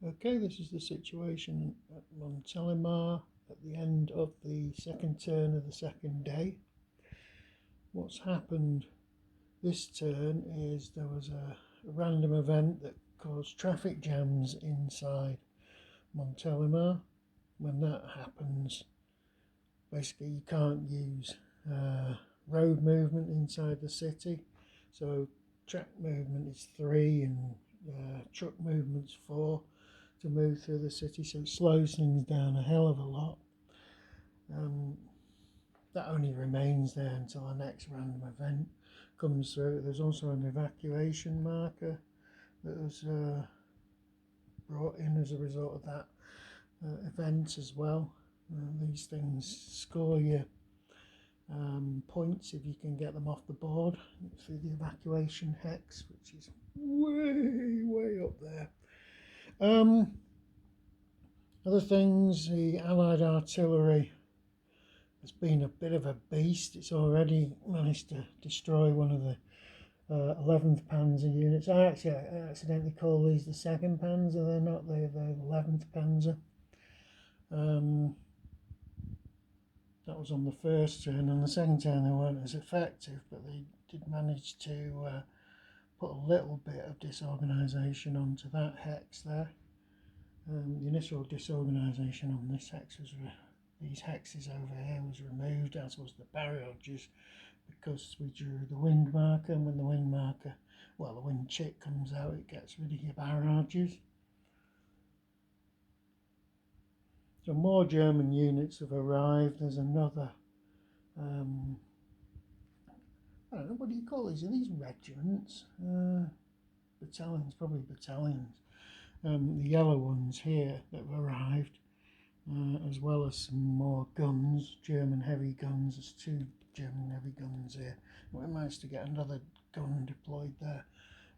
Okay, this is the situation at Montelimar at the end of the second turn of the second day. What's happened this turn is there was a random event that caused traffic jams inside Montelimar. When that happens, basically you can't use road movement inside the city. So track movement is 3 and truck movement's 4 to move through the city, so it slows things down a hell of a lot. That only remains there until our next random event comes through. There's also an evacuation marker that was brought in as a result of that event as well. These things score you points if you can get them off the board through the evacuation hex, which is way up there. Other things, the Allied artillery has been a bit of a beast. It's already managed to destroy one of the 11th Panzer units. I accidentally call these the 2nd Panzer. They're not. They're the 11th Panzer. That was on the first turn. On the second turn they weren't as effective, but they did manage to put a little bit of disorganisation onto that hex there. The initial disorganisation on this hex was these hexes over here was removed, as was the barrages, because we drew the wind marker, and when the wind marker, well, the wind chip comes out, it gets rid of your barrages. So more German units have arrived. There's another, I don't know, what do you call these? Are these regiments? Battalions, probably battalions. The yellow ones here that have arrived, as well as some more guns, German heavy guns. There's 2 German heavy guns here. We managed to get another gun deployed there.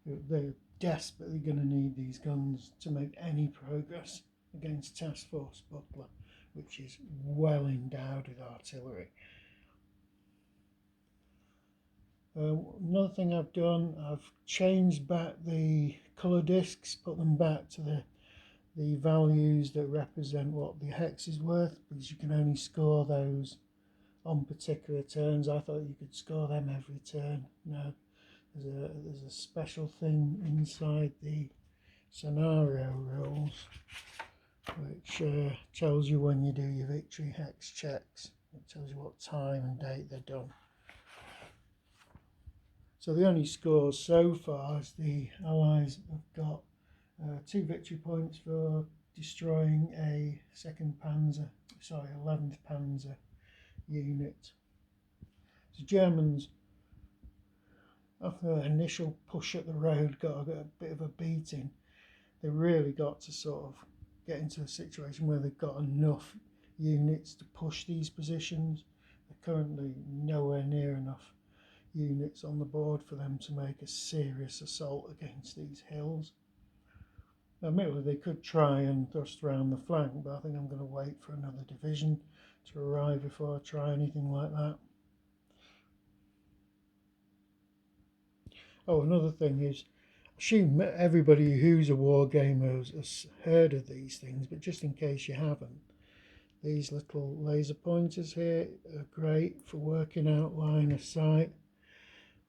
They're desperately going to need these guns to make any progress against Task Force Butler, which is well endowed with artillery. Another thing I've done, I've changed back the colour discs, put them back to the values that represent what the hex is worth, because you can only score those on particular turns. I thought you could score them every turn. No, there's a special thing inside the scenario rules which tells you when you do your victory hex checks. It tells you what time and date they're done. So the only scores so far is the Allies have got 2 victory points for destroying a 11th Panzer unit. The Germans, after the initial push at the road, got a bit of a beating. They really got to sort of get into a situation where they've got enough units to push these positions. They're currently nowhere near enough units on the board for them to make a serious assault against these hills. Admittedly, they could try and thrust around the flank, but I think I'm going to wait for another division to arrive before I try anything like that. Oh, another thing is, I assume everybody who's a war gamer has heard of these things, but just in case you haven't, these little laser pointers here are great for working out line of sight.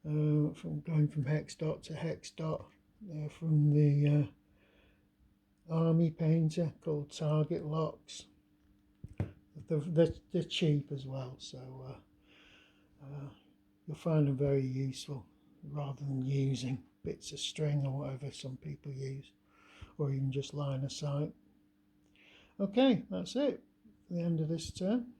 From going from hex dot to hex dot. They're from the army painter called Target Locks. They're cheap as well, so you'll find them very useful rather than using bits of string or whatever some people use, or even just line of sight. Okay, that's it. The end of this turn.